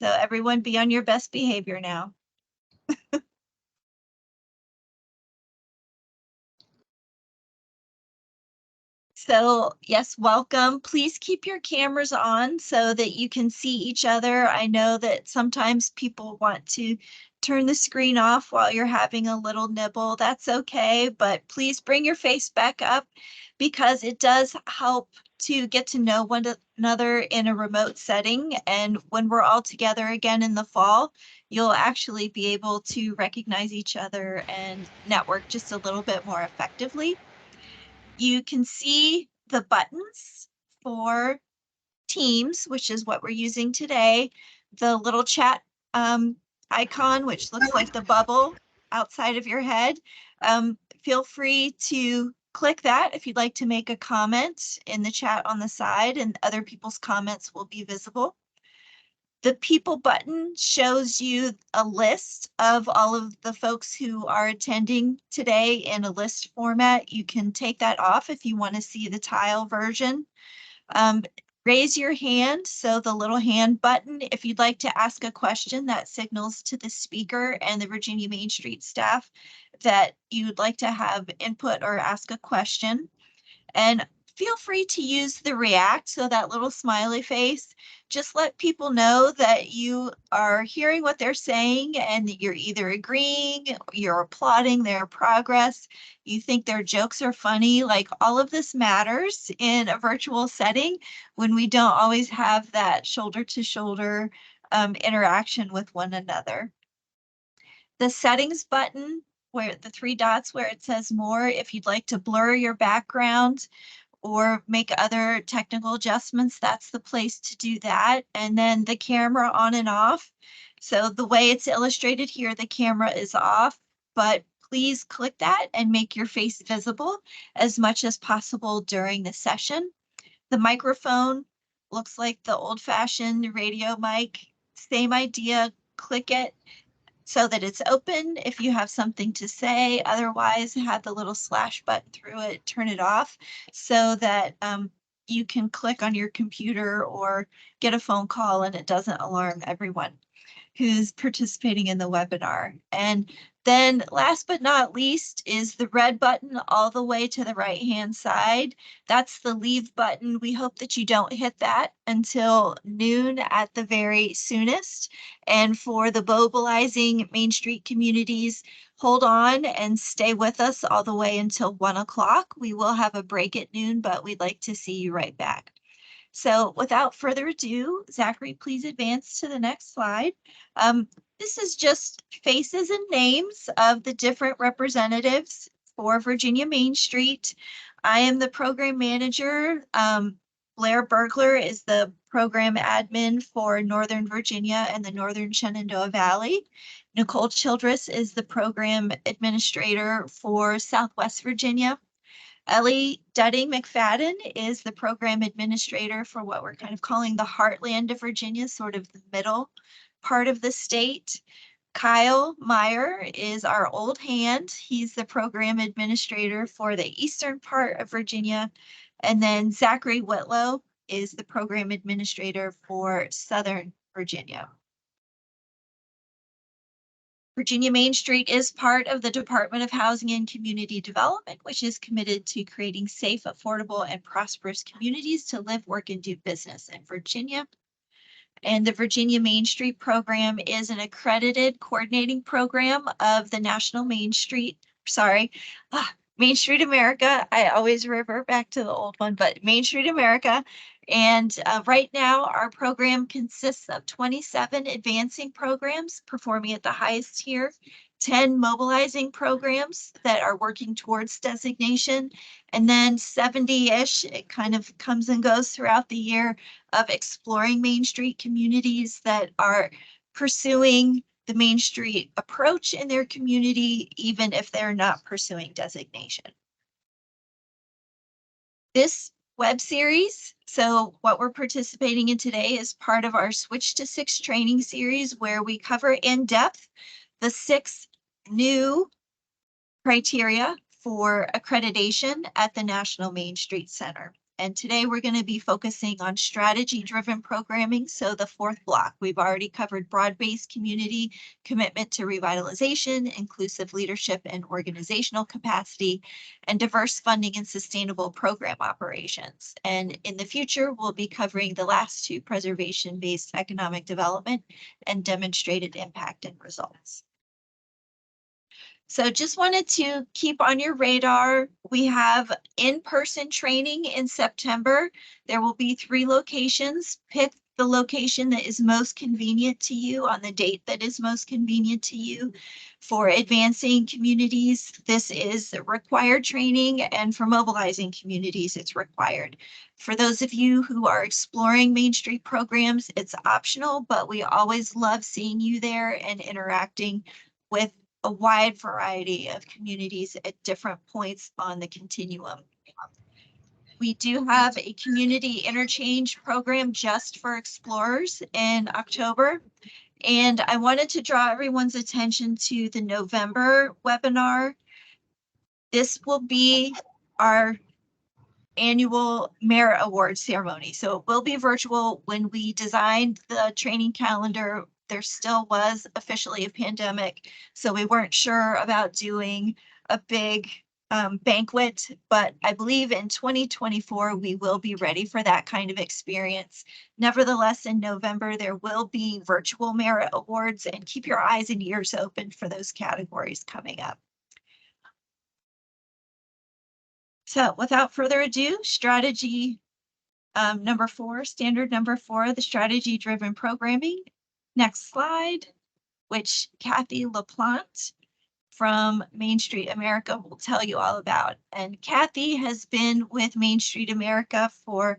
So everyone be on your best behavior now. So yes, welcome. Please keep your cameras on so that you can see each other. I know that sometimes people want to turn the screen off while you're having a little nibble. That's okay, but please bring your face back up because it does help to get to know one another in a remote setting. And when we're all together again in the fall, you'll actually be able to recognize each other and network just a little bit more effectively. You can see the buttons for Teams, which is what we're using today, the little chat icon, which looks like the bubble outside of your head. Feel free to click that if you'd like to make a comment in the chat on the side, and other people's comments will be visible. The people button shows you a list of all of the folks who are attending today in a list format. You can take that off if you want to see the tile version. Raise your hand, so the little hand button, if you'd like to ask a question, that signals to the speaker and the Virginia Main Street staff that you'd like to have input or ask a question. And feel free to use the react, so that little smiley face. Just let people know that you are hearing what they're saying and that you're either agreeing, you're applauding their progress, you think their jokes are funny. Like, all of this matters in a virtual setting when we don't always have that shoulder to shoulder interaction with one another. The settings button, where the three dots where it says more, if you'd like to blur your background or make other technical adjustments, that's the place to do that. And then the camera on and off. So the way it's illustrated here, the camera is off, but please click that and make your face visible as much as possible during the session. The microphone looks like the old-fashioned radio mic. Same idea, click it so that it's open if you have something to say. Otherwise, have the little slash button through it, turn it off so that you can click on your computer or get a phone call and it doesn't alarm everyone who's participating in the webinar. And then last but not least is the red button all the way to the right-hand side. That's the leave button. We hope that you don't hit that until noon at the very soonest. And for the mobilizing Main Street communities, hold on and stay with us all the way until 1 o'clock. We will have a break at noon, but we'd like to see you right back. So without further ado, Zachary, please advance to the next slide. This is just faces and names of the different representatives for Virginia Main Street. I am the program manager. Blair Bergler is the program admin for Northern Virginia and the Northern Shenandoah Valley. Nicole Childress is the program administrator for Southwest Virginia. Ellie Dudding McFadden is the program administrator for what we're kind of calling the heartland of Virginia, sort of the middle part of the state. Kyle Meyer is our old hand. He's the program administrator for the eastern part of Virginia. And then Zachary Whitlow is the program administrator for Southern Virginia. Virginia Main Street is part of the Department of Housing and Community Development, which is committed to creating safe, affordable, and prosperous communities to live, work, and do business in Virginia. And the Virginia Main Street program is an accredited coordinating program of the National Main Street, Main Street America. I always revert back to the old one, but Main Street America. And right now, our program consists of 27 advancing programs performing at the highest tier, 10 mobilizing programs that are working towards designation, and then 70-ish, it kind of comes and goes throughout the year, of exploring Main Street communities that are pursuing the Main Street approach in their community, even if they're not pursuing designation. This web series, so what we're participating in today, is part of our Switch to 6 training series, where we cover in depth the 6 new criteria for accreditation at the National Main Street Center. And today we're going to be focusing on strategy-driven programming. So the fourth block, we've already covered broad-based community, commitment to revitalization, inclusive leadership and organizational capacity, and diverse funding and sustainable program operations. And in the future, we'll be covering the last two, preservation-based economic development and demonstrated impact and results. So just wanted to keep on your radar. We have in-person training in September. There will be 3 locations. Pick the location that is most convenient to you on the date that is most convenient to you. For advancing communities, this is required training, and for mobilizing communities, it's required. For those of you who are exploring Main Street programs, it's optional, but we always love seeing you there and interacting with a wide variety of communities at different points on the continuum. We do have a community interchange program just for explorers in October. And I wanted to draw everyone's attention to the November webinar. This will be our annual Merit Award ceremony. So it will be virtual. When we designed the training calendar, there still was officially a pandemic, so we weren't sure about doing a big banquet, but I believe in 2024, we will be ready for that kind of experience. Nevertheless, in November, there will be virtual Merit Awards, and keep your eyes and ears open for those categories coming up. So without further ado, strategy number 4, standard number 4, the strategy-driven programming. Next slide, which Kathy LaPlante from Main Street America will tell you all about. And Kathy has been with Main Street America for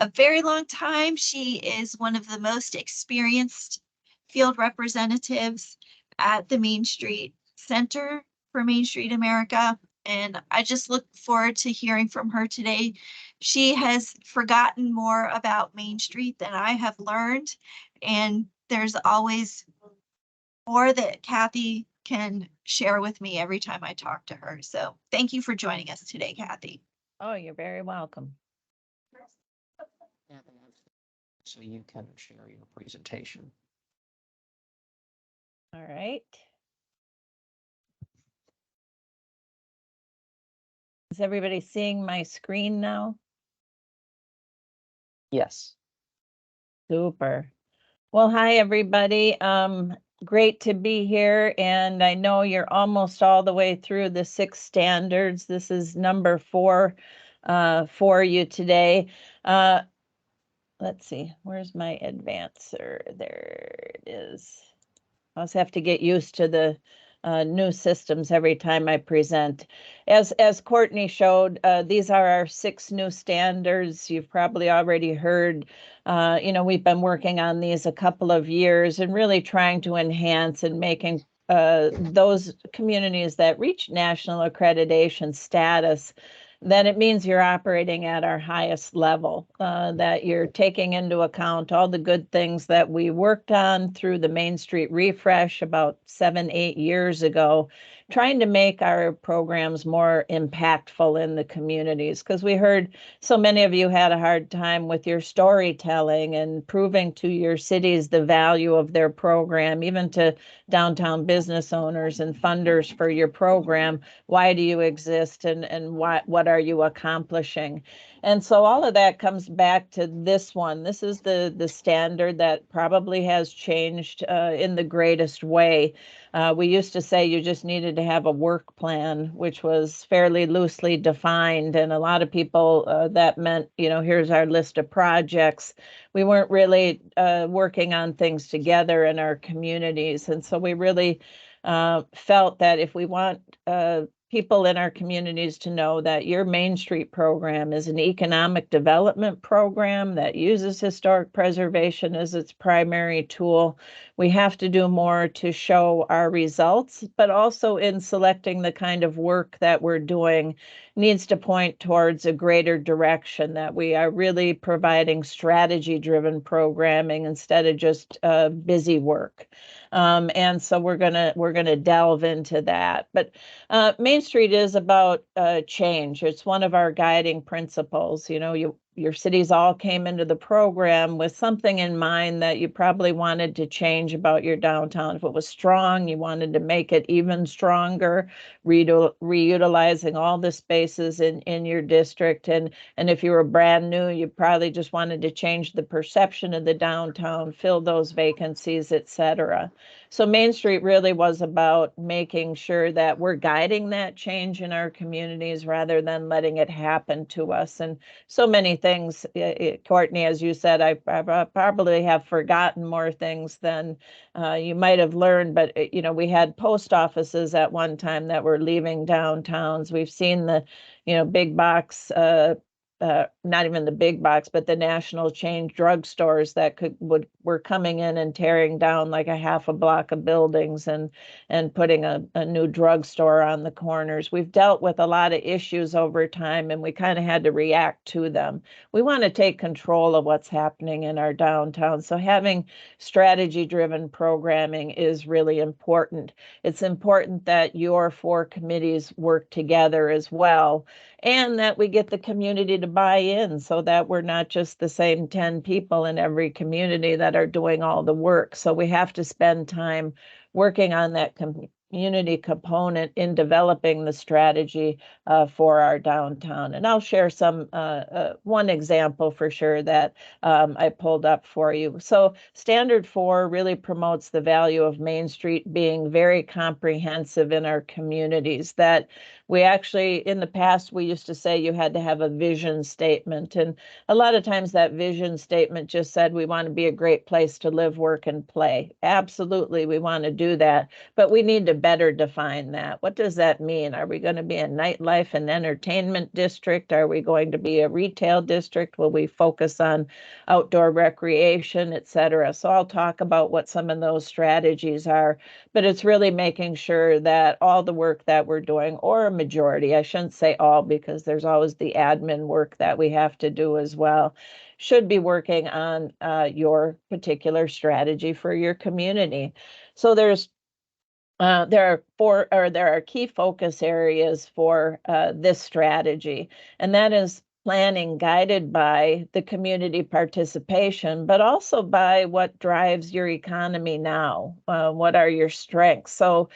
a very long time. She is one of the most experienced field representatives at the Main Street Center for Main Street America. And I just look forward to hearing from her today. She has forgotten more about Main Street than I have learned, and there's always more that Kathy can share with me every time I talk to her. So thank you for joining us today, Kathy. Oh, you're very welcome. So you can share your presentation. All right. Is everybody seeing my screen now? Yes. Super. Well, hi, everybody. Great to be here. And I know you're almost all the way through the 6 standards. This is number 4 for you today. Let's see, where's my advancer? There it is. I always have to get used to the new systems every time I present. As Courtney showed, these are our 6 new standards. You've probably already heard, we've been working on these a couple of years and really trying to enhance and making those communities that reach national accreditation status, then it means you're operating at our highest level, that you're taking into account all the good things that we worked on through the Main Street refresh about 7-8 years ago, trying to make our programs more impactful in the communities, because we heard so many of you had a hard time with your storytelling and proving to your cities the value of their program, even to downtown business owners and funders for your program. Why do you exist, and what are you accomplishing? And so all of that comes back to this one. This is the standard that probably has changed in the greatest way. We used to say you just needed to have a work plan, which was fairly loosely defined. And a lot of people, that meant, here's our list of projects. We weren't really working on things together in our communities. And so we really felt that if we want people in our communities to know that your Main Street program is an economic development program that uses historic preservation as its primary tool, we have to do more to show our results, but also in selecting the kind of work that we're doing, needs to point towards a greater direction, that we are really providing strategy-driven programming instead of just busy work. And so we're gonna delve into that. But Main Street is about change. It's one of our guiding principles. You know, your cities all came into the program with something in mind that you probably wanted to change about your downtown. If it was strong, you wanted to make it even stronger, reutilizing all the spaces in your district. And if you were brand new, you probably just wanted to change the perception of the downtown, fill those vacancies, et cetera. So Main Street really was about making sure that we're guiding that change in our communities rather than letting it happen to us. And so many things, Courtney, as you said, I probably have forgotten more things than you might have learned, but you know, we had post offices at one time that were leaving downtowns. We've seen the, you know, big box, not even the big box, but the national chain drugstores that were coming in and tearing down like a half a block of buildings and putting a new drugstore on the corners. We've dealt with a lot of issues over time, and we kind of had to react to them. We want to take control of what's happening in our downtown. So having strategy-driven programming is really important. It's important that your 4 committees work together as well, and that we get the community to buy in so that we're not just the same 10 people in every community that are doing all the work. So we have to spend time working on that community component in developing the strategy for our downtown. And I'll share some one example for sure that I pulled up for you. So Standard 4 really promotes the value of Main Street being very comprehensive in our communities, that we actually, in the past, we used to say you had to have a vision statement. And a lot of times that vision statement just said, we want to be a great place to live, work, and play. Absolutely, we want to do that. But we need to better define that. What does that mean? Are we going to be a nightlife and entertainment district? Are we going to be a retail district? Will we focus on outdoor recreation, et cetera? So I'll talk about what some of those strategies are, but it's really making sure that all the work that we're doing, or a majority, I shouldn't say all, because there's always the admin work that we have to do as well, should be working on your particular strategy for your community. So there are key focus areas for this strategy, and that is planning guided by the community participation, but also by what drives your economy now. What are your strengths? So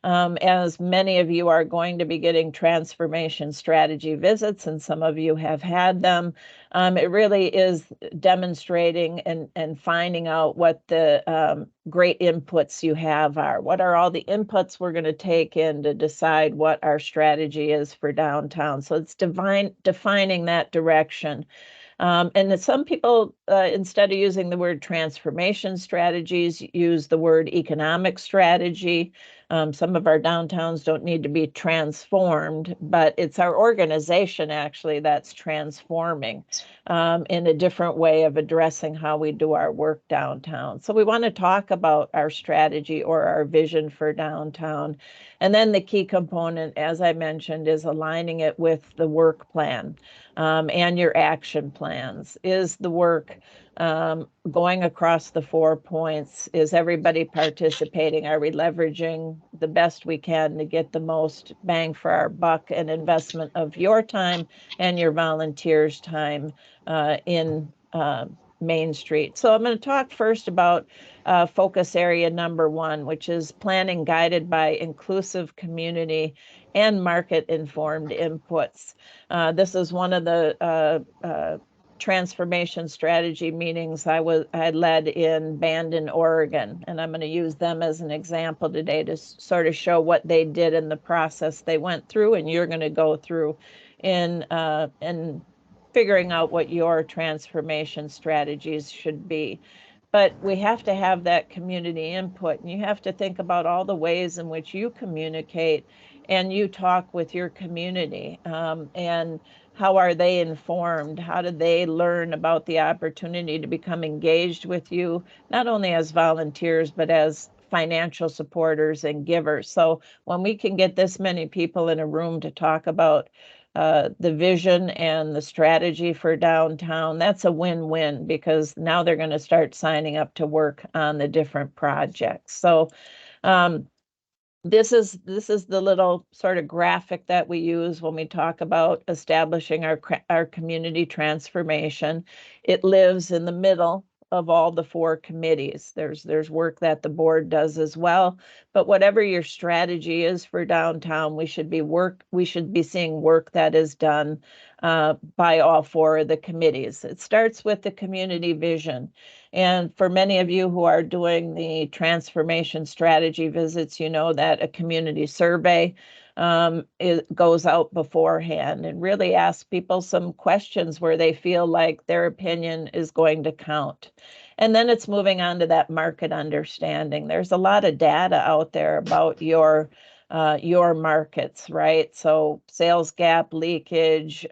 as many of you are going to be getting transformation strategy visits, and some of you have had them, it really is demonstrating and finding out what the great inputs you have are. What are all the inputs we're going to take in to decide what our strategy is for downtown? So it's defining that direction. And some people, instead of using the word transformation strategies, use the word economic strategy. Some of our downtowns don't need to be transformed, but it's our organization actually that's transforming in a different way of addressing how we do our work downtown. So we want to talk about our strategy or our vision for downtown. And then the key component, as I mentioned, is aligning it with the work plan and your action plans. Is the work going across the 4 points? Is everybody participating? Are we leveraging the best we can to get the most bang for our buck and investment of your time and your volunteers' time in Main Street? So I'm going to talk first about focus area number 1, which is planning guided by inclusive community and market-informed inputs. This is one of the transformation strategy meetings I led in Bandon, Oregon, and I'm going to use them as an example today to sort of show what they did in the process they went through, and you're going to go through in figuring out what your transformation strategies should be. But we have to have that community input, and you have to think about all the ways in which you communicate and you talk with your community, and how are they informed? How do they learn about the opportunity to become engaged with you, not only as volunteers, but as financial supporters and givers? So when we can get this many people in a room to talk about the vision and the strategy for downtown, that's a win-win because now they're going to start signing up to work on the different projects. So this is the little sort of graphic that we use when we talk about establishing our community transformation. It lives in the middle of all the 4 committees. There's work that the board does as well, but whatever your strategy is for downtown, we should be seeing work that is done by all 4 of the committees. It starts with the community vision. And for many of you who are doing the transformation strategy visits, you know that a community survey it goes out beforehand and really asks people some questions where they feel like their opinion is going to count. And then it's moving on to that market understanding. There's a lot of data out there about your markets, right? So sales gap, leakage,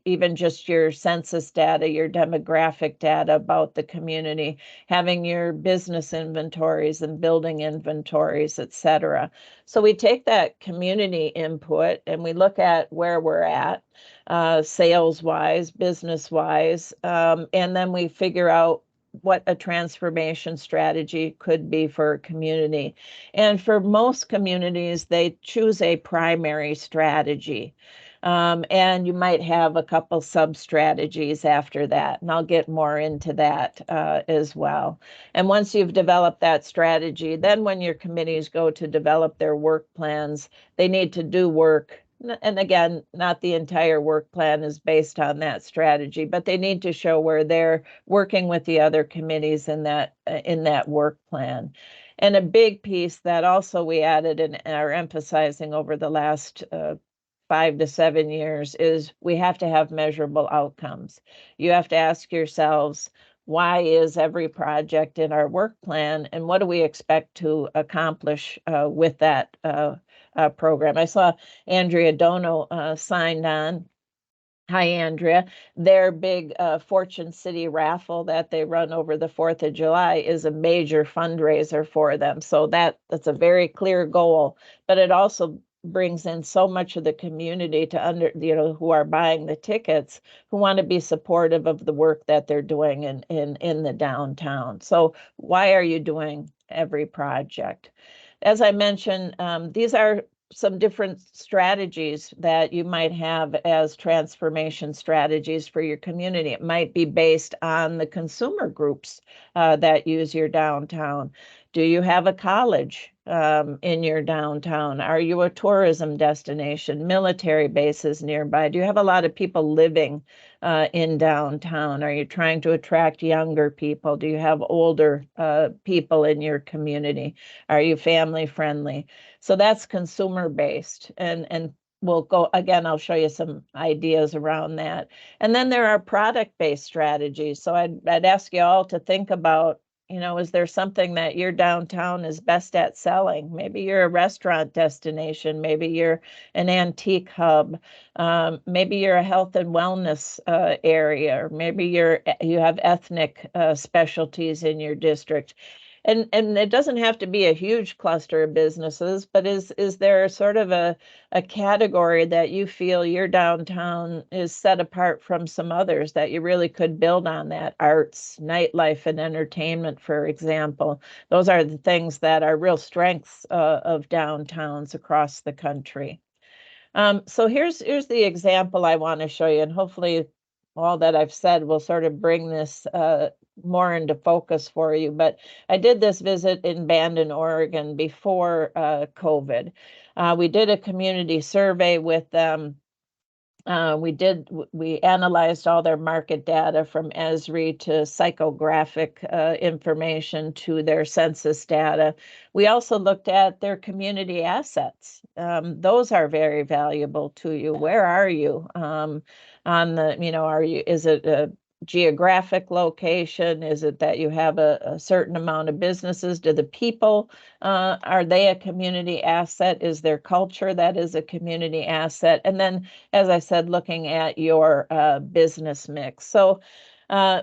even just your census data, your demographic data about the community, having your business inventories and building inventories, et cetera. So we take that community input and we look at where we're at, sales-wise, business-wise, and then we figure out what a transformation strategy could be for a community. And for most communities, they choose a primary strategy. And you might have a couple sub-strategies after that, and I'll get more into that as well. And once you've developed that strategy, then when your committees go to develop their work plans, they need to do work. And again, not the entire work plan is based on that strategy, but they need to show where they're working with the other committees in that work plan. And a big piece that also we added and are emphasizing over the last 5 to 7 years is we have to have measurable outcomes. You have to ask yourselves, why is every project in our work plan and what do we expect to accomplish with that program? I saw Andrea Dono signed on. Hi, Andrea. Their big Fortune City raffle that they run over the 4th of July is a major fundraiser for them. So that's a very clear goal, but it also brings in so much of the community who are buying the tickets, who want to be supportive of the work that they're doing in the downtown. So why are you doing every project? As I mentioned, these are some different strategies that you might have as transformation strategies for your community. It might be based on the consumer groups that use your downtown. Do you have a college in your downtown? Are you a tourism destination, military bases nearby? Do you have a lot of people living in downtown? Are you trying to attract younger people? Do you have older people in your community? Are you family friendly? So that's consumer based, and we'll go again, I'll show you some ideas around that. And then there are product based strategies. So I'd ask you all to think about, is there something that your downtown is best at selling? Maybe you're a restaurant destination, maybe you're an antique hub, maybe you're a health and wellness area, or maybe you have ethnic specialties in your district. And it doesn't have to be a huge cluster of businesses, but is there sort of a category that you feel your downtown is set apart from some others that you really could build on that? Arts, nightlife, and entertainment, for example. Those are the things that are real strengths of downtowns across the country. So here's the example I want to show you, and hopefully all that I've said will sort of bring this more into focus for you. But I did this visit in Bandon, Oregon before COVID. We did a community survey with them. We analyzed all their market data from Esri to psychographic information to their census data. We also looked at their community assets. Those are very valuable to you. Where are you on is it a geographic location? Is it that you have a certain amount of businesses? Do the people, are they a community asset? Is their culture that is a community asset? And then, as I said, looking at your business mix. So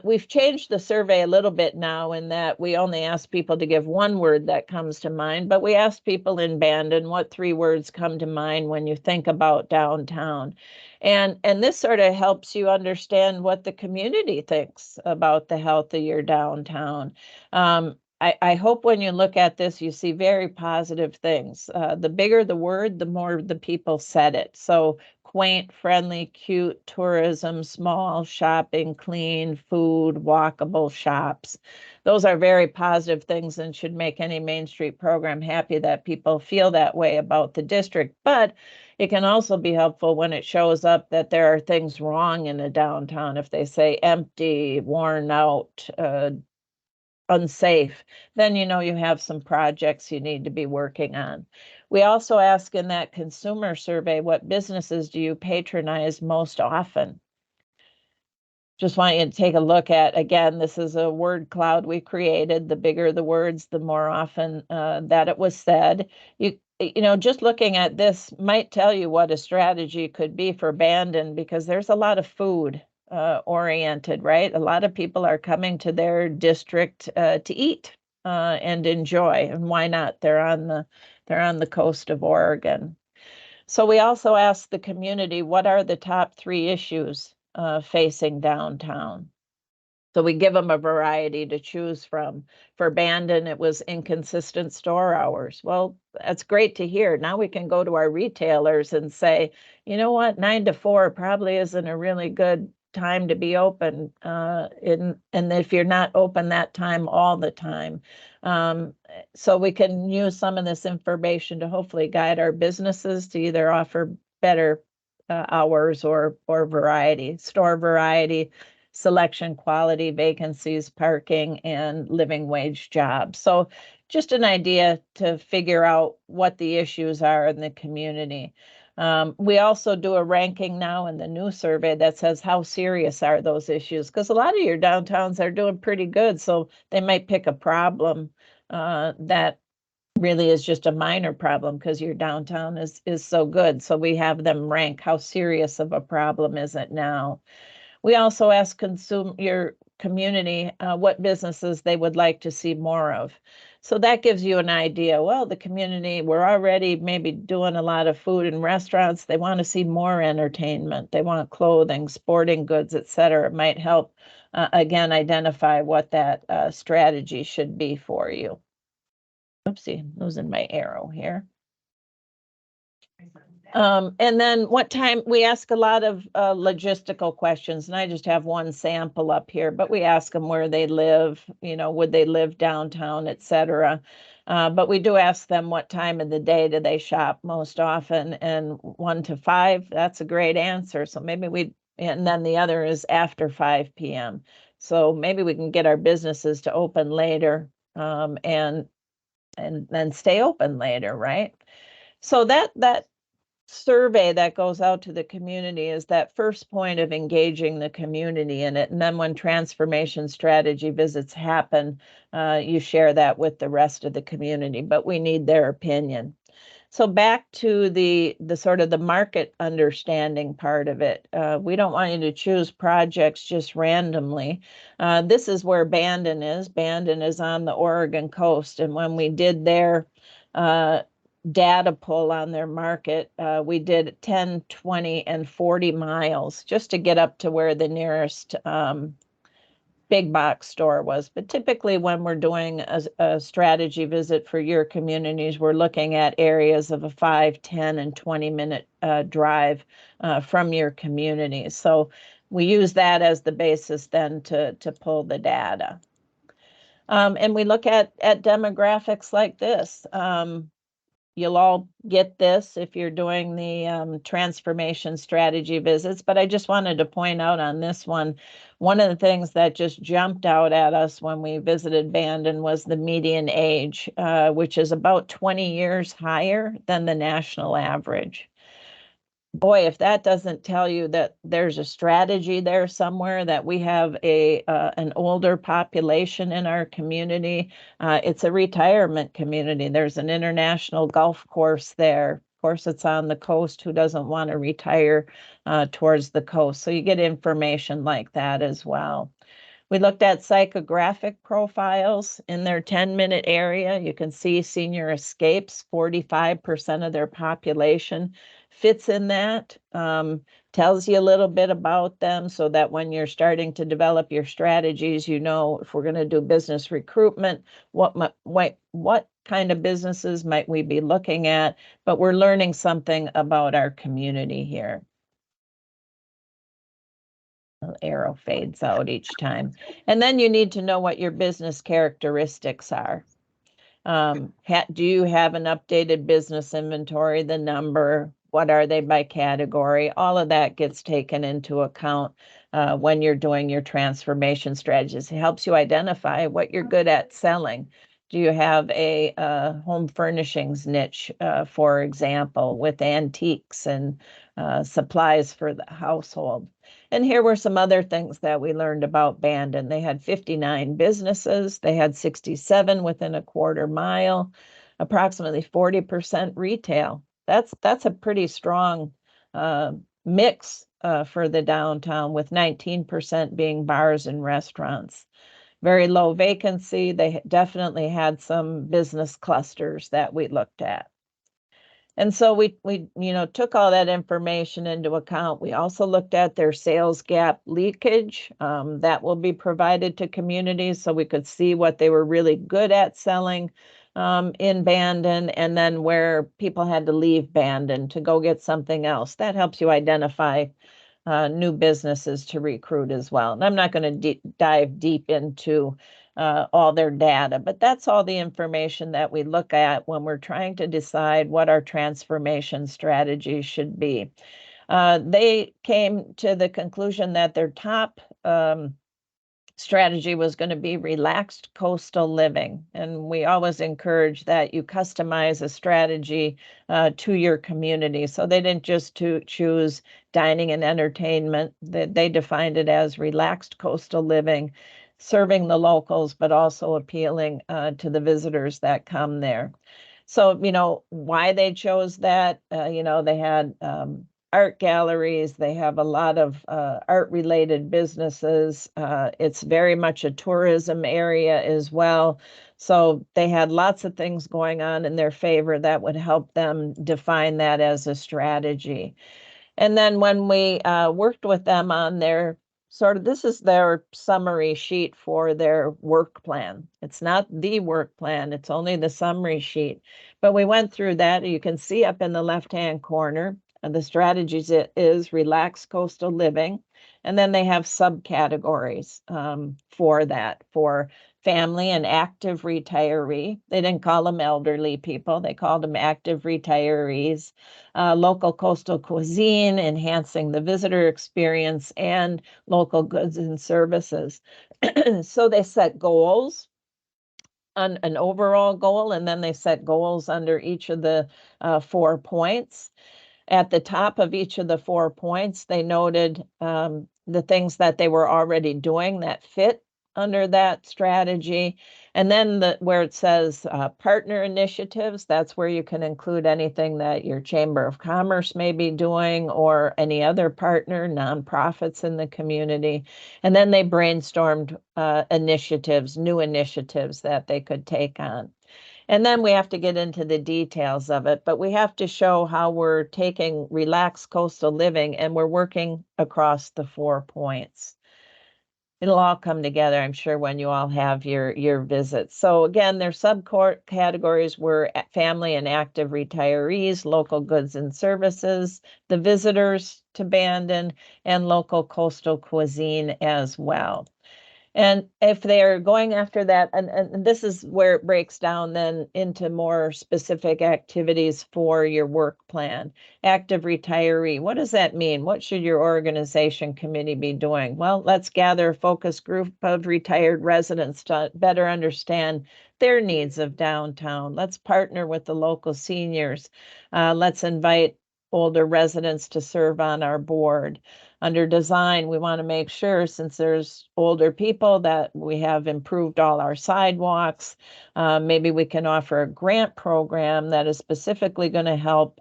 We've changed the survey a little bit now in that we only ask people to give one word that comes to mind, but we ask people in Bandon what 3 words come to mind when you think about downtown. And this sort of helps you understand what the community thinks about the health of your downtown. I hope when you look at this, you see very positive things. The bigger the word, the more the people said it. So quaint, friendly, cute, tourism, small, shopping, clean, food, walkable shops. Those are very positive things and should make any Main Street program happy that people feel that way about the district. But it can also be helpful when it shows up that there are things wrong in a downtown. If they say empty, worn out, unsafe, then you know you have some projects you need to be working on. We also ask in that consumer survey, what businesses do you patronize most often? Just want you to take a look at, again, this is a word cloud we created. The bigger the words, the more often that it was said. You know, just looking at this might tell you what a strategy could be for Bandon, because there's a lot of food oriented, right? A lot of people are coming to their district to eat and enjoy, and why not? They're on the coast of Oregon. So we also asked the community, what are the top 3 issues facing downtown? So we give them a variety to choose from. For Bandon, it was inconsistent store hours. Well, that's great to hear. Now we can go to our retailers and say, you know what, 9 to 4 probably isn't a really good time to be open. And if you're not open that time all the time. So we can use some of this information to hopefully guide our businesses to either offer better hours or variety, store variety, selection, quality, vacancies, parking, and living wage jobs. So just an idea to figure out what the issues are in the community. We also do a ranking now in the new survey that says how serious are those issues, because a lot of your downtowns are doing pretty good. So they might pick a problem that really is just a minor problem because your downtown is so good. So we have them rank how serious of a problem is it now. We also ask your community what businesses they would like to see more of. So that gives you an idea. Well, the community, we're already maybe doing a lot of food in restaurants. They want to see more entertainment. They want clothing, sporting goods, et cetera. It might help, again, identify what that strategy should be for you. Oopsie, losing my arrow here. And then what time, we ask a lot of logistical questions, and I just have one sample up here, but we ask them where they live, you know, would they live downtown, et cetera. But we do ask them what time of the day do they shop most often, and 1 to 5, that's a great answer. So maybe and then the other is after 5 p.m. So maybe we can get our businesses to open later and then stay open later, right? So that survey that goes out to the community is that first point of engaging the community in it. And then when transformation strategy visits happen, you share that with the rest of the community, but we need their opinion. So back to the sort of the market understanding part of it. We don't want you to choose projects just randomly. This is where Bandon is. Bandon is on the Oregon coast. And when we did their data pull on their market, we did 10, 20, and 40 miles just to get up to where the nearest big box store was. But typically when we're doing a strategy visit for your communities, we're looking at areas of a 5, 10, and 20-minute drive from your communities. So we use that as the basis then to pull the data. And we look at demographics like this. You'll all get this if you're doing the transformation strategy visits, but I just wanted to point out on this one of the things that just jumped out at us when we visited Bandon was the median age, which is about 20 years higher than the national average. Boy, if that doesn't tell you that there's a strategy there somewhere, that we have an older population in our community. It's a retirement community. There's an international golf course there. Of course, it's on the coast. Who doesn't want to retire towards the coast? So you get information like that as well. We looked at psychographic profiles in their 10-minute area. You can see senior escapes, 45% of their population fits in that. Tells you a little bit about them so that when you're starting to develop your strategies, you know, if we're going to do business recruitment, what kind of businesses might we be looking at, but we're learning something about our community here. Arrow fades out each time. And then you need to know what your business characteristics are. Do you have an updated business inventory, the number, what are they by category? All of that gets taken into account when you're doing your transformation strategies. It helps you identify what you're good at selling. Do you have a home furnishings niche, for example, with antiques and supplies for the household? And here were some other things that we learned about Bandon. They had 59 businesses. They had 67 within a quarter mile, approximately 40% retail. That's a pretty strong mix for the downtown, with 19% being bars and restaurants. Very low vacancy. They definitely had some business clusters that we looked at. And so we took all that information into account. We also looked at their sales gap leakage that will be provided to communities, so we could see what they were really good at selling in Bandon, and then where people had to leave Bandon to go get something else. That helps you identify new businesses to recruit as well. And I'm not going to dive deep into all their data, but that's all the information that we look at when we're trying to decide what our transformation strategy should be. They came to the conclusion that their top strategy was going to be relaxed coastal living. And we always encourage that you customize a strategy to your community. So they didn't just choose dining and entertainment. They defined it as relaxed coastal living, serving the locals, but also appealing to the visitors that come there. So, why they chose that, they had art galleries. They have a lot of art-related businesses. It's very much a tourism area as well. So they had lots of things going on in their favor that would help them define that as a strategy. And then when we worked with them on their this is their summary sheet for their work plan. It's not the work plan, it's only the summary sheet. But we went through that. You can see up in the left-hand corner, the strategies is relaxed coastal living. And then they have subcategories for that, for family and active retiree. They didn't call them elderly people, they called them active retirees. Local coastal cuisine, enhancing the visitor experience, and local goods and services. So they set goals, an overall goal, and then they set goals under each of the 4 points. At the top of each of the 4 points, they noted the things that they were already doing that fit under that strategy. And then where it says partner initiatives, that's where you can include anything that your Chamber of Commerce may be doing or any other partner, nonprofits in the community. And then they brainstormed initiatives, new initiatives that they could take on. And then we have to get into the details of it, but we have to show how we're taking relaxed coastal living and we're working across the 4 points. It'll all come together, I'm sure, when you all have your visits. So again, their subcategories were family and active retirees, local goods and services, the visitors to Bandon, and local coastal cuisine as well. And if they're going after that, and this is where it breaks down then into more specific activities for your work plan. Active retiree, what does that mean? What should your organization committee be doing? Well, let's gather a focus group of retired residents to better understand their needs of downtown. Let's partner with the local seniors. Let's invite older residents to serve on our board. Under design, we want to make sure, since there's older people, that we have improved all our sidewalks. Maybe we can offer a grant program that is specifically going to help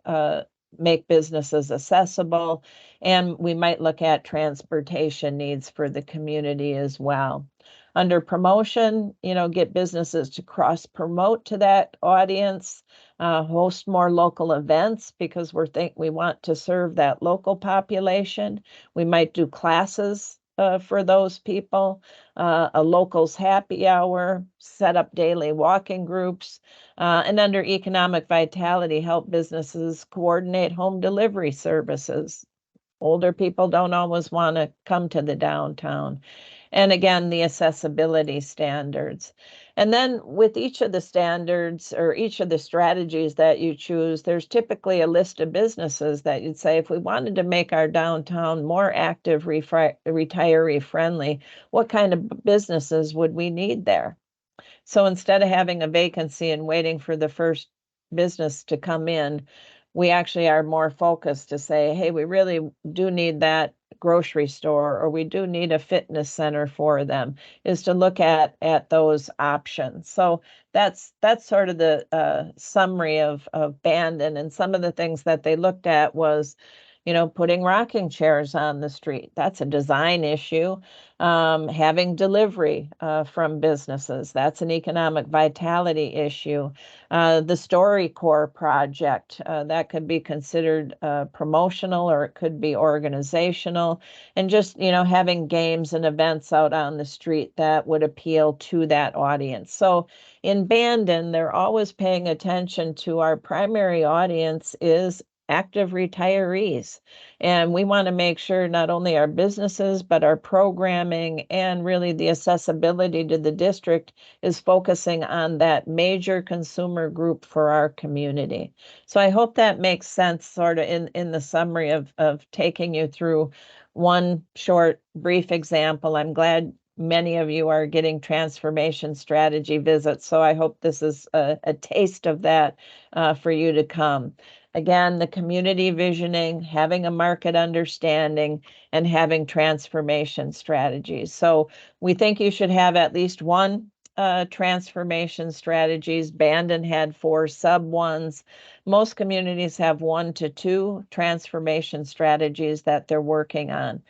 make businesses accessible. And we might look at transportation needs for the community as well. Under promotion, get businesses to cross promote to that audience, host more local events because we want to serve that local population. We might do classes for those people, a locals happy hour, set up daily walking groups, and under economic vitality, help businesses coordinate home delivery services. Older people don't always want to come to the downtown. And again, the accessibility standards. And then with each of the standards or each of the strategies that you choose, there's typically a list of businesses that you'd say, if we wanted to make our downtown more active, retiree friendly, what kind of businesses would we need there? So instead of having a vacancy and waiting for the first business to come in, we actually are more focused to say, hey, we really do need that grocery store, or we do need a fitness center for them, is to look at those options. So that's sort of the summary of Bandon, and some of the things that they looked at was, putting rocking chairs on the street. That's a design issue. Having delivery from businesses. That's an economic vitality issue. The StoryCorps project, that could be considered promotional, or it could be organizational. And just, having games and events out on the street that would appeal to that audience. So in Bandon, they're always paying attention to our primary audience is active retirees. And we want to make sure not only our businesses, but our programming and really the accessibility to the district is focusing on that major consumer group for our community. So I hope that makes sense sort of in the summary of taking you through one short, brief example. I'm glad many of you are getting transformation strategy visits. So I hope this is a taste of that for you to come. Again, the community visioning, having a market understanding, and having transformation strategies. So we think you should have at least one transformation strategies. Bandon had 4 sub ones. Most communities have 1 to 2 transformation strategies that they're working on.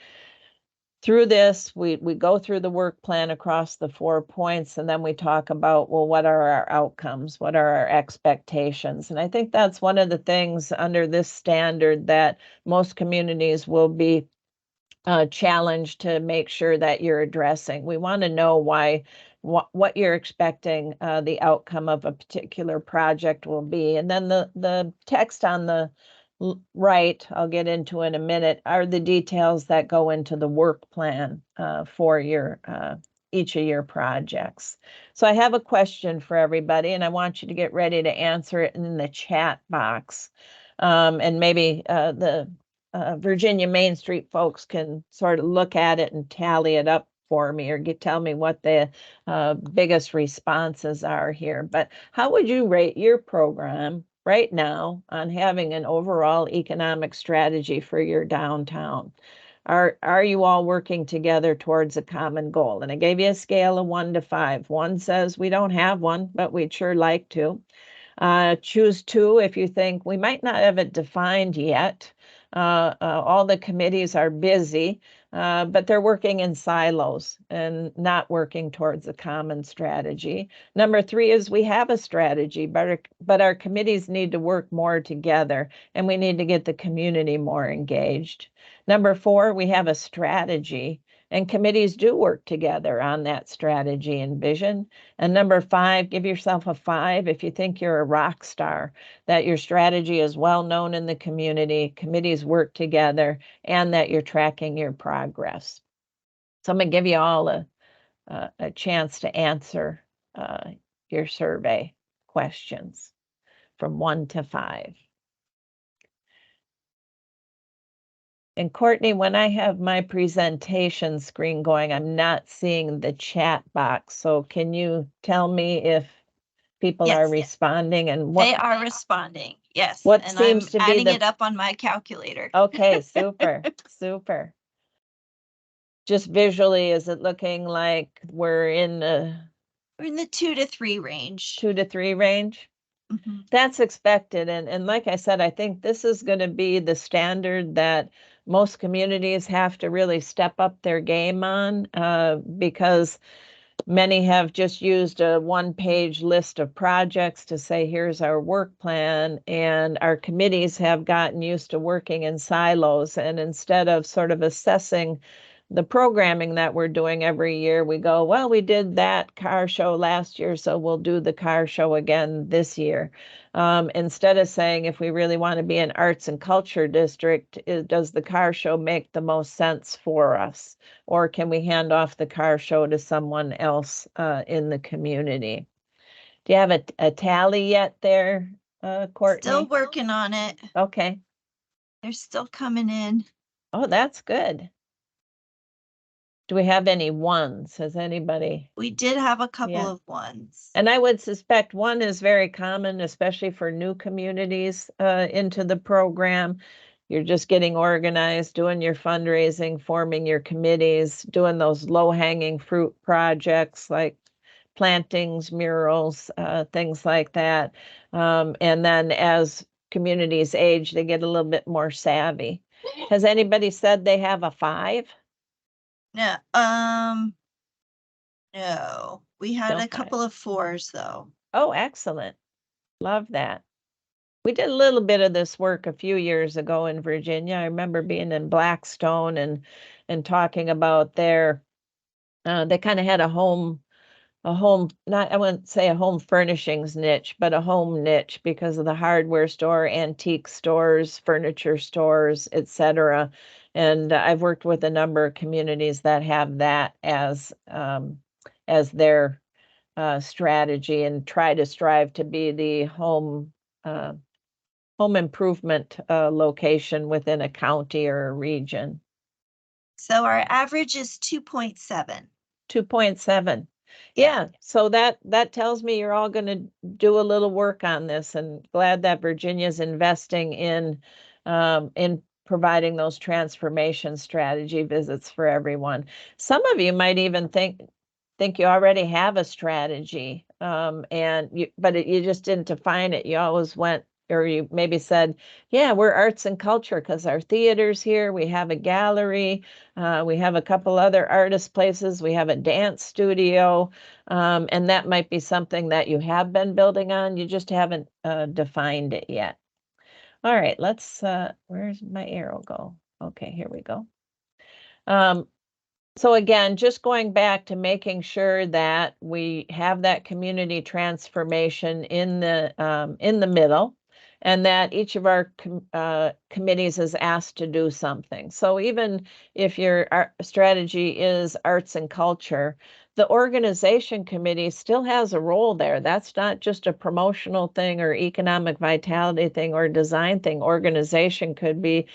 Through this, we go through the work plan across the 4 points, and then we talk about, well, what are our outcomes? What are our expectations? And I think that's one of the things under this standard that most communities will be challenged to make sure that you're addressing. We want to know what you're expecting the outcome of a particular project will be. And then the text on the right, I'll get into in a minute, are the details that go into the work plan for your each of your projects. So I have a question for everybody, and I want you to get ready to answer it in the chat box. And maybe the Virginia Main Street folks can sort of look at it and tally it up for me, or tell me what the biggest responses are here. But how would you rate your program right now on having an overall economic strategy for your downtown? Are you all working together towards a common goal? And I gave you a scale of 1 to 5. 1 says we don't have one, but we'd sure like to. Choose 2 if you think we might not have it defined yet. All the committees are busy, but they're working in silos and not working towards a common strategy. Number 3 is we have a strategy, but our committees need to work more together, and we need to get the community more engaged. Number 4, we have a strategy, and committees do work together on that strategy and vision. And number 5, give yourself a 5 if you think you're a rock star, that your strategy is well known in the community, committees work together, and that you're tracking your progress. So I'm going to give you all a chance to answer your survey questions from 1 to 5. And Courtney, when I have my presentation screen going, I'm not seeing the chat box. So can you tell me if people are Yes, responding and they are responding. Yes. what And seems I'm to be adding the it up on my calculator. Okay, super, super. Just visually, is it looking like we're in the We're in the 2 to 3 range. 2 to 3 range? Mhm. That's expected. And like I said, I think this is going to be the standard that most communities have to really step up their game on because Many have just used a one-page list of projects to say, here's our work plan, and our committees have gotten used to working in silos. And instead of sort of assessing the programming that we're doing every year, we go, well, we did that car show last year, so we'll do the car show again this year. Instead of saying, if we really want to be an arts and culture district, does the car show make the most sense for us? Or can we hand off the car show to someone else in the community? Do you have a tally yet there, Courtney? Still working on it. Okay. They're still coming in. Oh, that's good. Do we have any ones? Has anybody? We did have a couple Yeah. of ones. And I would suspect one is very common, especially for new communities into the program. You're just getting organized, doing your fundraising, forming your committees, doing those low-hanging fruit projects like plantings, murals, things like that. And then as communities age, they get a little bit more savvy. Has anybody said they have a 5? No, no. We had No a couple of 4s though. Oh, excellent. Love that. We did a little bit of this work a few years ago in Virginia. I remember being in Blackstone and talking about their they kind of had a home, not, I wouldn't say a home furnishings niche, but a home niche because of the hardware store, antique stores, furniture stores, etc. And I've worked with a number of communities that have that as their strategy and try to strive to be the home improvement location within a county or a region. So our average is 2.7. 2.7. Yeah, so that tells me you're all going to do a little work on this, and glad that Virginia's investing in providing those transformation strategy visits for everyone. Some of you might even think you already have a strategy, but you just didn't define it. You always went, or you maybe said, yeah, we're arts and culture because our theater's here, we have a gallery, we have a couple other artist places, we have a dance studio, and that might be something that you have been building on, you just haven't defined it yet. All right, let's, where's my arrow go? Okay, here we go. So again, just going back to making sure that we have that community transformation in the middle, and that each of our committees is asked to do something. So even if your strategy is arts and culture, the organization committee still has a role there. That's not just a promotional thing or economic vitality thing or design thing. Organization could be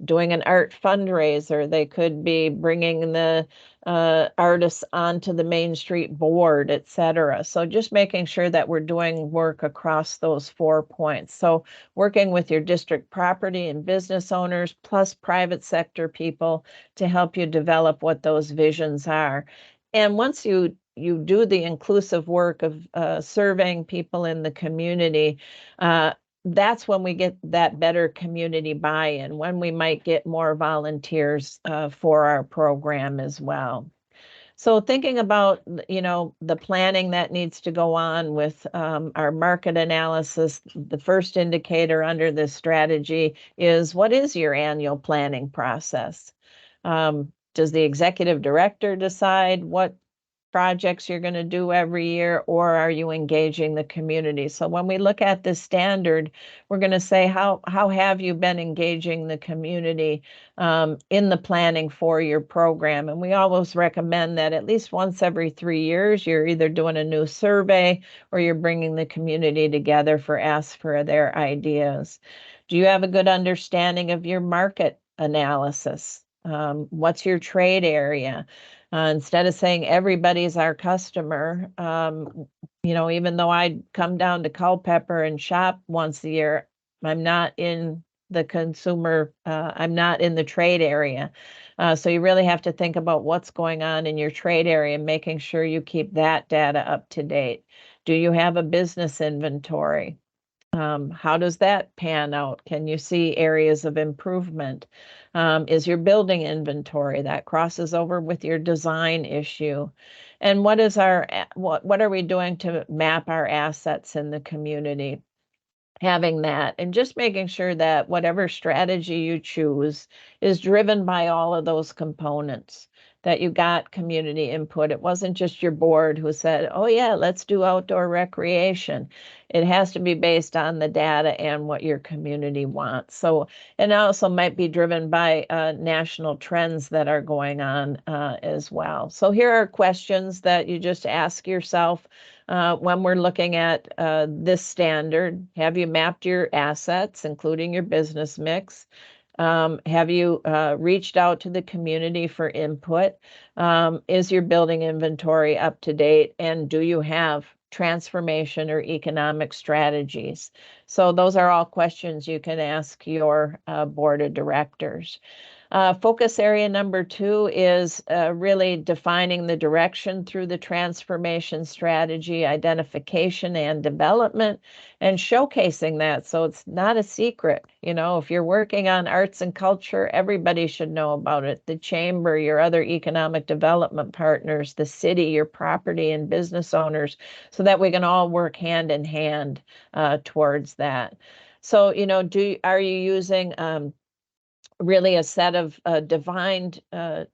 doing an art fundraiser. They could be bringing the artists onto the Main Street board, etc. So just making sure that we're doing work across those 4 points. So working with your district property and business owners plus private sector people to help you develop what those visions are. And once you do the inclusive work of surveying people in the community, that's when we get that better community buy-in, when we might get more volunteers for our program as well. So thinking about, the planning that needs to go on with our market analysis, the first indicator under this strategy is, what is your annual planning process? Does the executive director decide what projects you're going to do every year, or are you engaging the community? So when we look at this standard, we're going to say, how have you been engaging the community in the planning for your program? And we always recommend that at least once every 3 years, you're either doing a new survey or you're bringing the community together for ask for their ideas. Do you have a good understanding of your market analysis? What's your trade area? Instead of saying everybody's our customer, even though I come down to Culpeper and shop once a year, I'm not in the consumer, I'm not in the trade area. So you really have to think about what's going on in your trade area and making sure you keep that data up to date. Do you have a business inventory? How does that pan out? Can you see areas of improvement? Is your building inventory that crosses over with your design issue? And what is what are we doing to map our assets in the community? Having that and just making sure that whatever strategy you choose is driven by all of those components, that you got community input. It wasn't just your board who said, oh yeah, let's do outdoor recreation. It has to be based on the data and what your community wants. So, and also might be driven by national trends that are going on as well. So here are questions that you just ask yourself when we're looking at this standard. Have you mapped your assets, including your business mix? Have you reached out to the community for input? Is your building inventory up to date? And do you have transformation or economic strategies? So those are all questions you can ask your board of directors. Focus area number 2 is really defining the direction through the transformation strategy, identification and development, and showcasing that. So it's not a secret. You know, if you're working on arts and culture, everybody should know about it. The chamber, your other economic development partners, the city, your property and business owners, so that we can all work hand in hand towards that. So, you know, are you using really a set of defined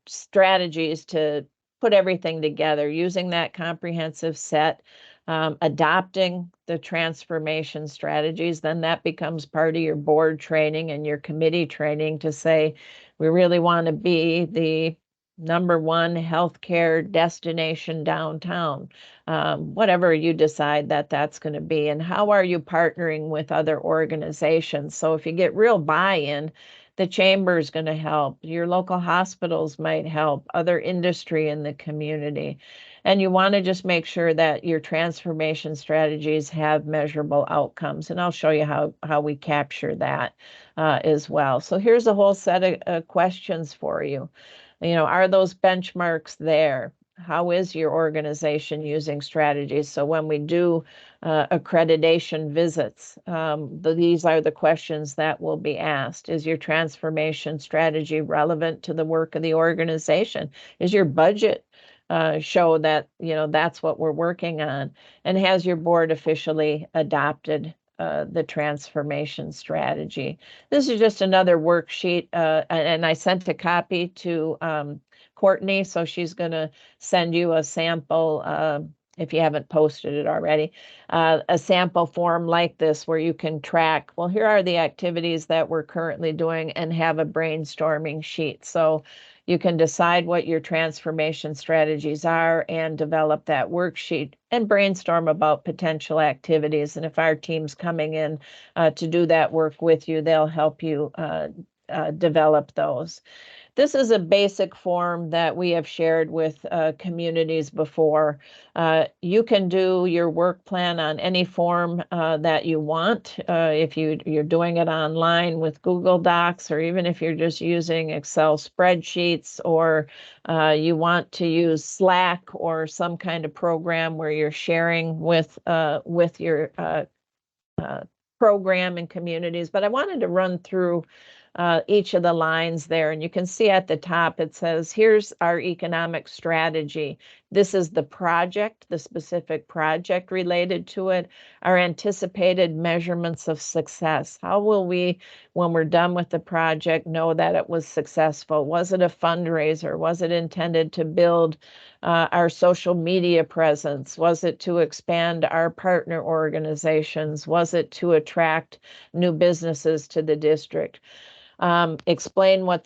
strategies to put everything together, using that comprehensive set, adopting the transformation strategies? Then that becomes part of your board training and your committee training to say, we really want to be the #1 healthcare destination downtown, whatever you decide that that's going to be. And how are you partnering with other organizations? So if you get real buy-in, the chamber is going to help. Your local hospitals might help, other industry in the community. And you want to just make sure that your transformation strategies have measurable outcomes. And I'll show you how we capture that as well. So here's a whole set of questions for you. You know, are those benchmarks there? How is your organization using strategies? So when we do accreditation visits, these are the questions that will be asked. Is your transformation strategy relevant to the work of the organization? Is your budget show that, you know, that's what we're working on? And has your board officially adopted the transformation strategy? This is just another worksheet, and I sent a copy to Courtney, so she's going to send you a sample, if you haven't posted it already, a sample form like this where you can track, well, here are the activities that we're currently doing, and have a brainstorming sheet. So you can decide what your transformation strategies are and develop that worksheet and brainstorm about potential activities. And if our team's coming in to do that work with you, they'll help you develop those. This is a basic form that we have shared with communities before. You can do your work plan on any form that you want. If you're doing it online with Google Docs, or even if you're just using Excel spreadsheets, or you want to use Slack or some kind of program where you're sharing with your program and communities. But I wanted to run through each of the lines there. And you can see at the top, it says, here's our economic strategy. This is the project, the specific project related to it, our anticipated measurements of success. How will we, when we're done with the project, know that it was successful? Was it a fundraiser? Was it intended to build our social media presence? Was it to expand our partner organizations? Was it to attract new businesses to the district? Explain what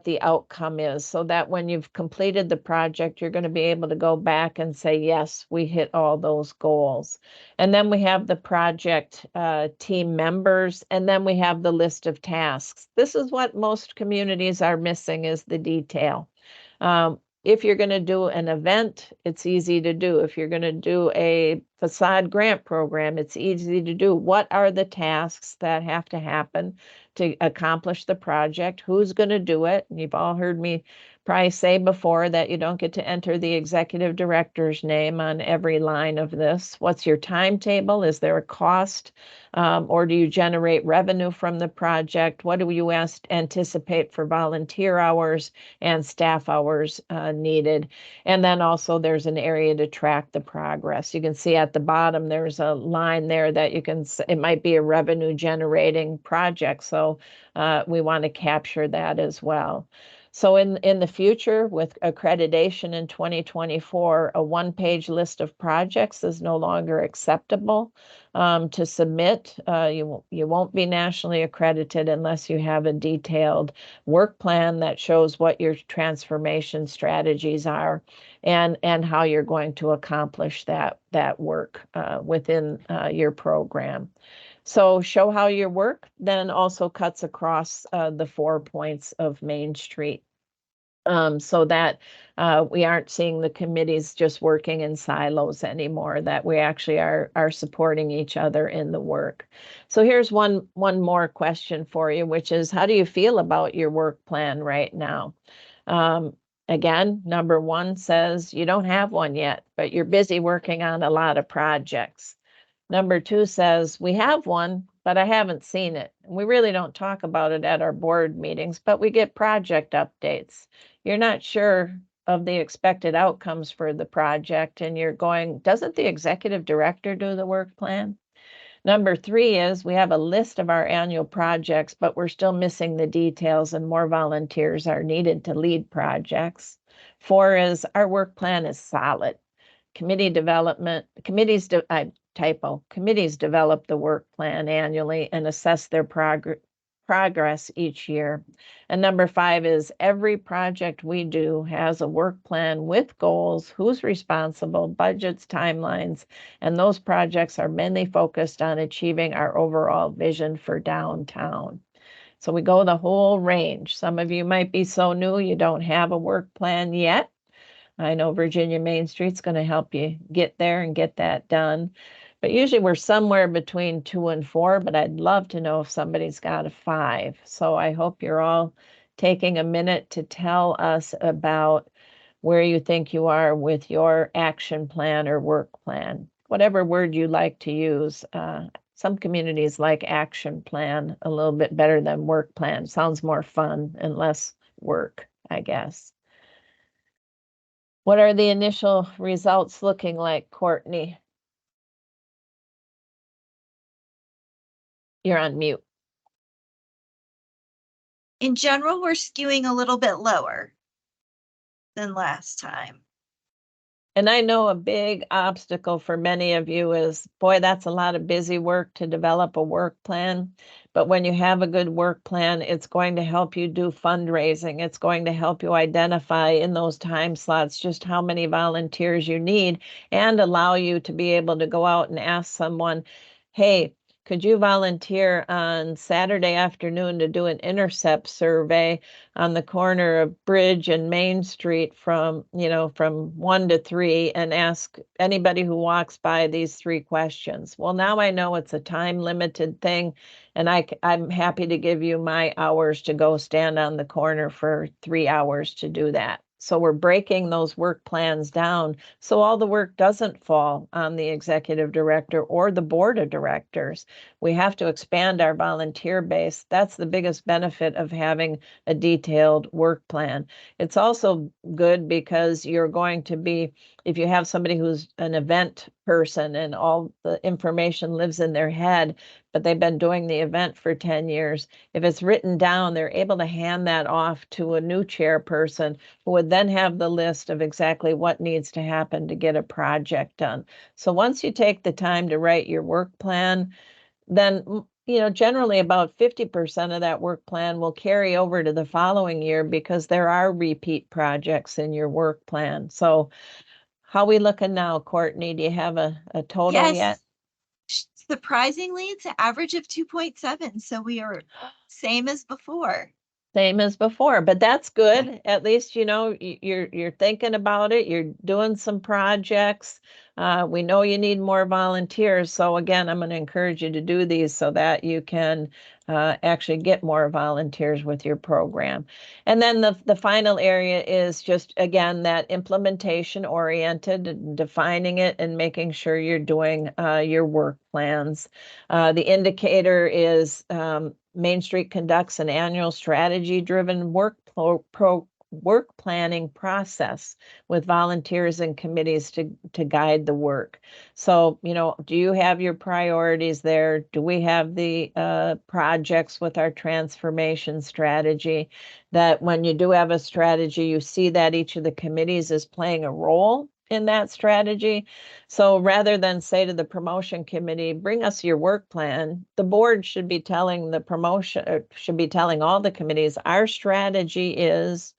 the outcome is, so that when you've completed the project, you're going to be able to go back and say, yes, we hit all those goals. And then we have the project team members, and then we have the list of tasks. This is what most communities are missing, is the detail. If you're going to do an event, it's easy to do. If you're going to do a facade grant program, it's easy to do. What are the tasks that have to happen to accomplish the project? Who's going to do it? And you've all heard me Probably say before that you don't get to enter the executive director's name on every line of this. What's your timetable? Is there a cost? Or do you generate revenue from the project? What do you anticipate for volunteer hours and staff hours needed? And then also there's an area to track the progress. You can see at the bottom, there's a line there that you can, it might be a revenue generating project. So we want to capture that as well. So in the future, with accreditation in 2024, a one-page list of projects is no longer acceptable to submit. You won't be nationally accredited unless you have a detailed work plan that shows what your transformation strategies are and how you're going to accomplish that work within your program. So show how your work then also cuts across the 4 points of Main Street. So that we aren't seeing the committees just working in silos anymore, that we actually are supporting each other in the work. So here's one more question for you, which is, how do you feel about your work plan right now? Again, number 1 says you don't have one yet, but you're busy working on a lot of projects. Number 2 says, we have one, but I haven't seen it. We really don't talk about it at our board meetings, but we get project updates. You're not sure of the expected outcomes for the project, and you're going, doesn't the executive director do the work plan? Number 3 is, we have a list of our annual projects, but we're still missing the details and more volunteers are needed to lead projects. 4 is, our work plan is solid. Committees develop the work plan annually and assess their progress each year. And number 5 is, every project we do has a work plan with goals, who's responsible, budgets, timelines, and those projects are mainly focused on achieving our overall vision for downtown. So we go the whole range. Some of you might be so new you don't have a work plan yet. I know Virginia Main Street's going to help you get there and get that done. But usually we're somewhere between 2 and 4, but I'd love to know if somebody's got a 5. So I hope you're all taking a minute to tell us about where you think you are with your action plan or work plan, whatever word you like to use. Some communities like action plan a little bit better than work plan. Sounds more fun and less work, I guess. What are the initial results looking like, Courtney? You're on mute. In general, we're skewing a little bit lower than last time. And I know a big obstacle for many of you is, boy, that's a lot of busy work to develop a work plan. But when you have a good work plan, it's going to help you do fundraising. It's going to help you identify in those time slots just how many volunteers you need and allow you to be able to go out and ask someone, hey, could you volunteer on Saturday afternoon to do an intercept survey on the corner of Bridge and Main Street from 1 to 3 and ask anybody who walks by these 3 questions? Well, now I know it's a time limited thing, and I'm happy to give you my hours to go stand on the corner for 3 hours to do that. So we're breaking those work plans down so all the work doesn't fall on the executive director or the board of directors. We have to expand our volunteer base. That's the biggest benefit of having a detailed work plan. It's also good because you're going to be, if you have somebody who's an event person and all the information lives in their head, but they've been doing the event for 10 years, if it's written down, they're able to hand that off to a new chairperson who would then have the list of exactly what needs to happen to get a project done. So once you take the time to write your work plan, then generally about 50% of that work plan will carry over to the following year because there are repeat projects in your work plan. So how we looking now, Courtney? Do you have a total yet? Surprisingly, it's an average of 2.7. So we are same as before. Same as before, but that's good. At least, you're thinking about it. You're doing some projects. We know you need more volunteers. So again, I'm going to encourage you to do these so that you can actually get more volunteers with your program. And then the final area is just, again, that implementation oriented, defining it and making sure you're doing your work plans. The indicator is Main Street conducts an annual strategy-driven work planning process with volunteers and committees to guide the work. So, do you have your priorities there? Do we have the projects with our transformation strategy? That when you do have a strategy, you see that each of the committees is playing a role in that strategy. So rather than say to the promotion committee, bring us your work plan, the board should be telling should be telling all the committees, our strategy is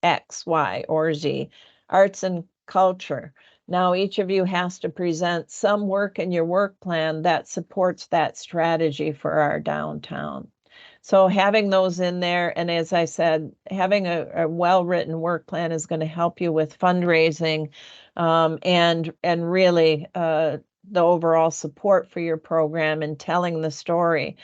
X, Y, or Z. Arts and culture. Now each of you has to present some work in your work plan that supports that strategy for our downtown. So having those in there, and as I said, having a well-written work plan is going to help you with fundraising and really the overall support for your program and telling the story.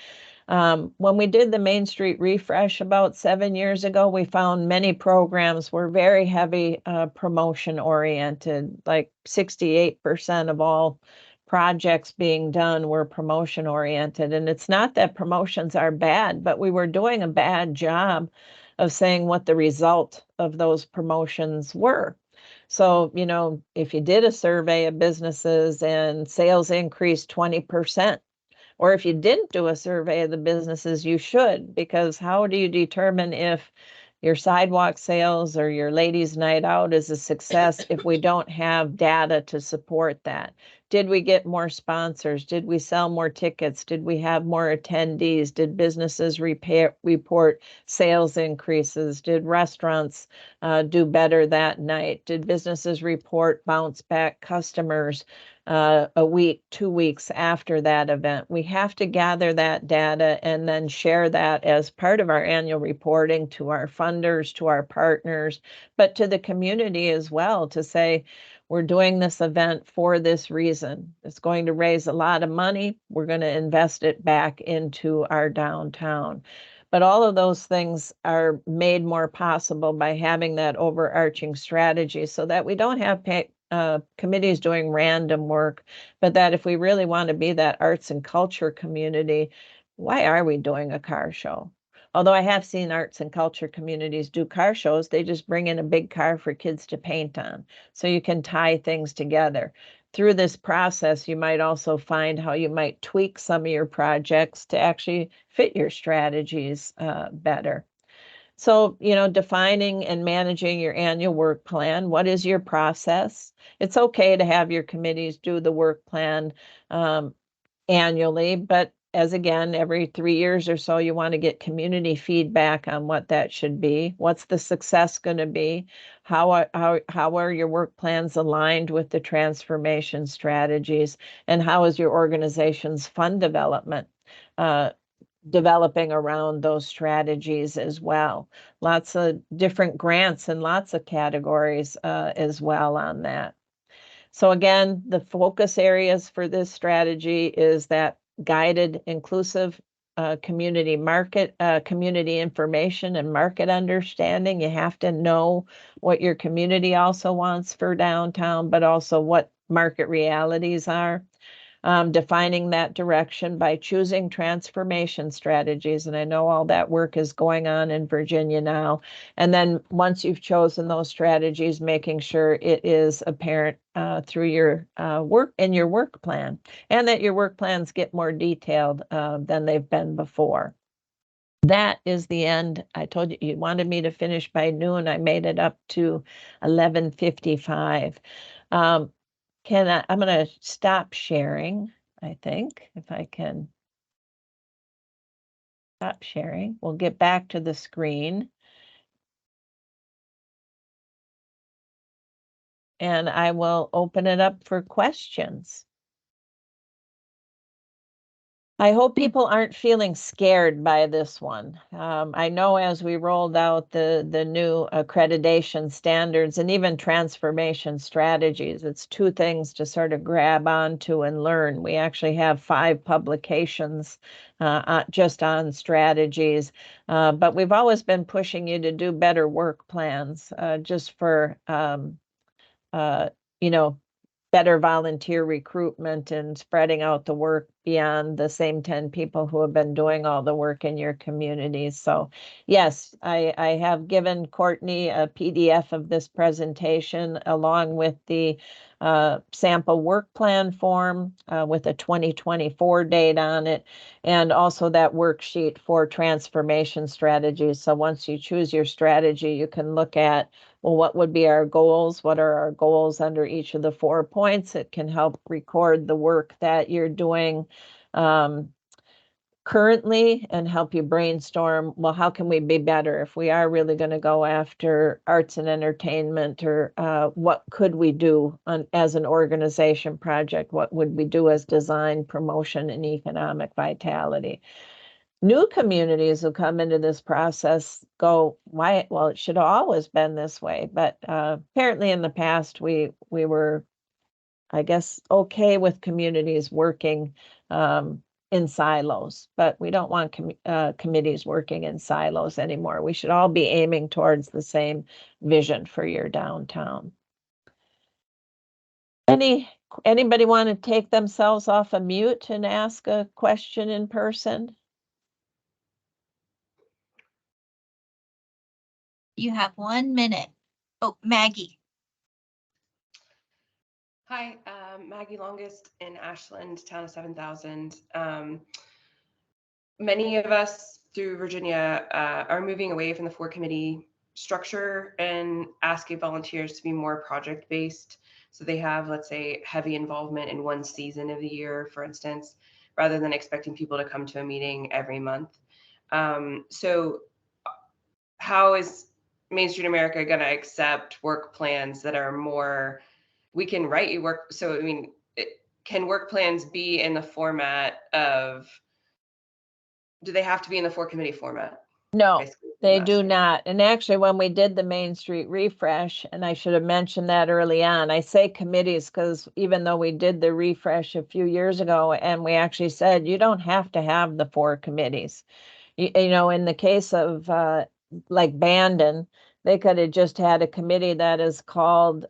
When we did the Main Street refresh about 7 years ago, we found many programs were very heavy promotion oriented, like 68% of all projects being done were promotion oriented. And it's not that promotions are bad, but we were doing a bad job of saying what the result of those promotions were. So, if you did a survey of businesses and sales increased 20%, or if you didn't do a survey of the businesses, you should, because how do you determine if your sidewalk sales or your ladies' night out is a success if we don't have data to support that? Did we get more sponsors? Did we sell more tickets? Did we have more attendees? Did businesses report sales increases? Did restaurants do better that night? Did businesses report bounce back customers a week, 2 weeks after that event? We have to gather that data and then share that as part of our annual reporting to our funders, to our partners, but to the community as well, to say, we're doing this event for this reason. It's going to raise a lot of money. We're going to invest it back into our downtown. But all of those things are made more possible by having that overarching strategy so that we don't have committees doing random work, but that if we really want to be that arts and culture community, why are we doing a car show? Although I have seen arts and culture communities do car shows, they just bring in a big car for kids to paint on. So you can tie things together. Through this process, you might also find how you might tweak some of your projects to actually fit your strategies better. So, defining and managing your annual work plan. What is your process? It's okay to have your committees do the work plan annually, but as again, every 3 years or so, you want to get community feedback on what that should be. What's the success going to be? How are your work plans aligned with the transformation strategies? And how is your organization's fund development developing around those strategies as well? Lots of different grants and lots of categories as well on that. So again, the focus areas for this strategy is that guided, inclusive community information and market understanding. You have to know what your community also wants for downtown, but also what market realities are. Defining that direction by choosing transformation strategies. And I know all that work is going on in Virginia now. And then once you've chosen those strategies, making sure it is apparent through your work in your work plan, and that your work plans get more detailed than they've been before. That is the end. I told you wanted me to finish by noon. I made it up to 11:55. I'm going to stop sharing, I think, if I can stop sharing. We'll get back to the screen. And I will open it up for questions. I hope people aren't feeling scared by this one. I know as we rolled out the new accreditation standards and even transformation strategies, it's two things to sort of grab onto and learn. We actually have 5 publications just on strategies, but we've always been pushing you to do better work plans just for, you know, better volunteer recruitment and spreading out the work beyond the same 10 people who have been doing all the work in your communities. So yes, I have given Courtney a PDF of this presentation along with the sample work plan form with a 2024 date on it, and also that worksheet for transformation strategies. So once you choose your strategy, you can look at, well, what would be our goals? What are our goals under each of the 4 points? It can help record the work that you're doing currently and help you brainstorm, well, how can we be better if we are really going to go after arts and entertainment, or what could we do as an organization project? What would we do as design, promotion, and economic vitality? New communities who come into this process go, why? Well, it should have always been this way. But apparently in the past, we were, I guess, okay with communities working in silos, but we don't want committees working in silos anymore. We should all be aiming towards the same vision for your downtown. Anybody want to take themselves off a mute and ask a question in person? You have 1 minute. Oh, Maggie. Hi, Maggie Longest in Ashland, town of 7,000. Many of us through Virginia are moving away from the 4-committee structure and asking volunteers to be more project-based. So they have, let's say, heavy involvement in one season of the year, for instance, rather than expecting people to come to a meeting every month. So how is Main Street America going to accept work plans that are more, we can write you work? So, I mean, can work plans be in the format of, do they have to be in the 4-committee format? No, they do not. And actually, when we did the Main Street refresh, and I should have mentioned that early on, I say committees because even though we did the refresh a few years ago, and we actually said you don't have to have the 4 committees. You know, in the case of like Bandon, they could have just had a committee that is called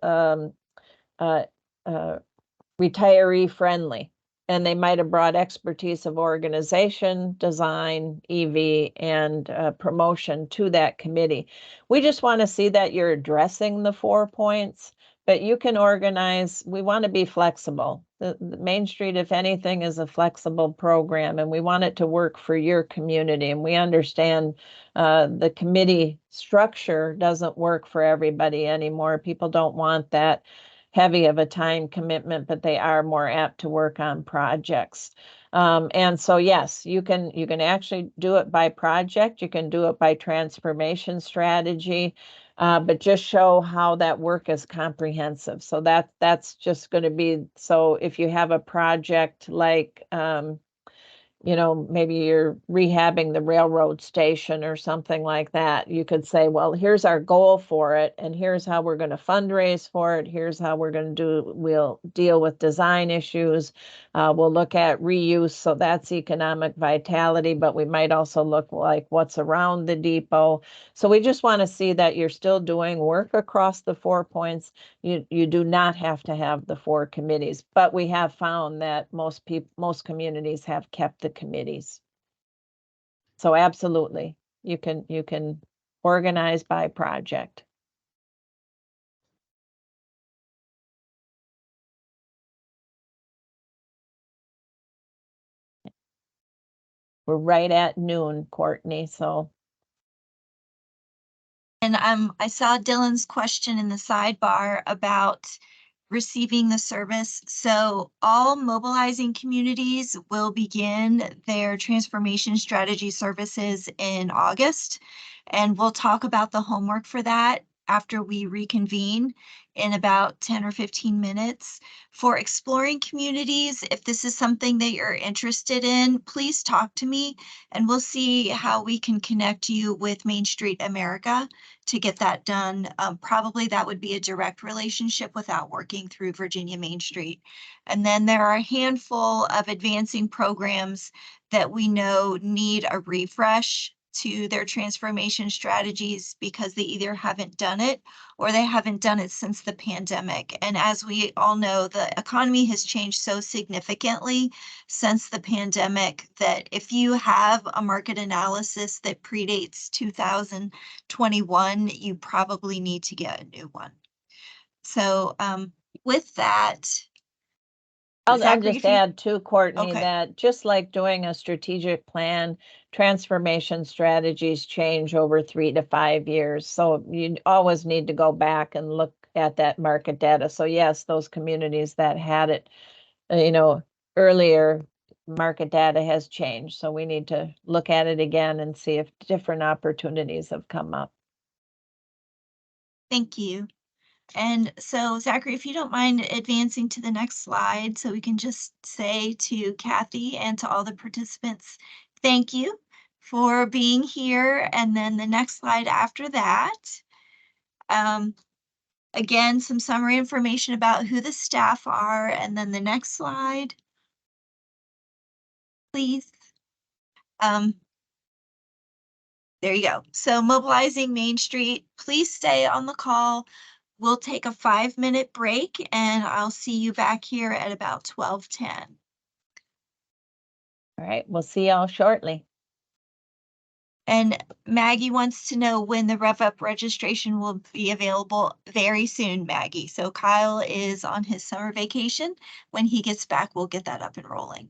retiree friendly. And they might have brought expertise of organization, design, EV, and promotion to that committee. We just want to see that you're addressing the 4 points, but you can organize. We want to be flexible. The Main Street, if anything, is a flexible program, and we want it to work for your community. And we understand the committee structure doesn't work for everybody anymore. People don't want that heavy of a time commitment, but they are more apt to work on projects. And so, yes, you can actually do it by project. You can do it by transformation strategy, but just show how that work is comprehensive. So that's just going to be, so if you have a project like, you know, maybe you're rehabbing the railroad station or something like that, you could say, well, here's our goal for it, and here's how we're going to fundraise for it. Here's how we're going to do, we'll deal with design issues. We'll look at reuse. So that's economic vitality, but we might also look like what's around the depot. So we just want to see that you're still doing work across the 4 points. You do not have to have the 4 committees, but we have found that most communities have kept the committees. So absolutely, you can organize by project. We're right at noon, Courtney, so. And I saw Dylan's question in the sidebar about receiving the service. So all mobilizing communities will begin their transformation strategy services in August. And we'll talk about the homework for that after we reconvene in about 10 or 15 minutes. For exploring communities, if this is something that you're interested in, please talk to me and we'll see how we can connect you with Main Street America to get that done. Probably that would be a direct relationship without working through Virginia Main Street. And then there are a handful of advancing programs that we know need a refresh to their transformation strategies because they either haven't done it or they haven't done it since the pandemic. And as we all know, the economy has changed so significantly since the pandemic that if you have a market analysis that predates 2021, you probably need to get a new one. So with that, I'll Zachary, just add too, Courtney, Okay. that just like doing a strategic plan, transformation strategies change over 3 to 5 years. So you always need to go back and look at that market data. So yes, those communities that had it, earlier, market data has changed. So we need to look at it again and see if different opportunities have come up. Thank you. And so Zachary, if you don't mind advancing to the next slide, so we can just say to Kathy and to all the participants, thank you for being here. And then the next slide after that. Again, some summary information about who the staff are. And then the next slide, please. There you go. So mobilizing Main Street, please stay on the call. We'll take a 5-minute break and I'll see you back here at about 12:10. All right, we'll see y'all shortly. And Maggie wants to know when the Rev Up registration will be available. Very soon, Maggie. So Kyle is on his summer vacation. When he gets back, we'll get that up and rolling.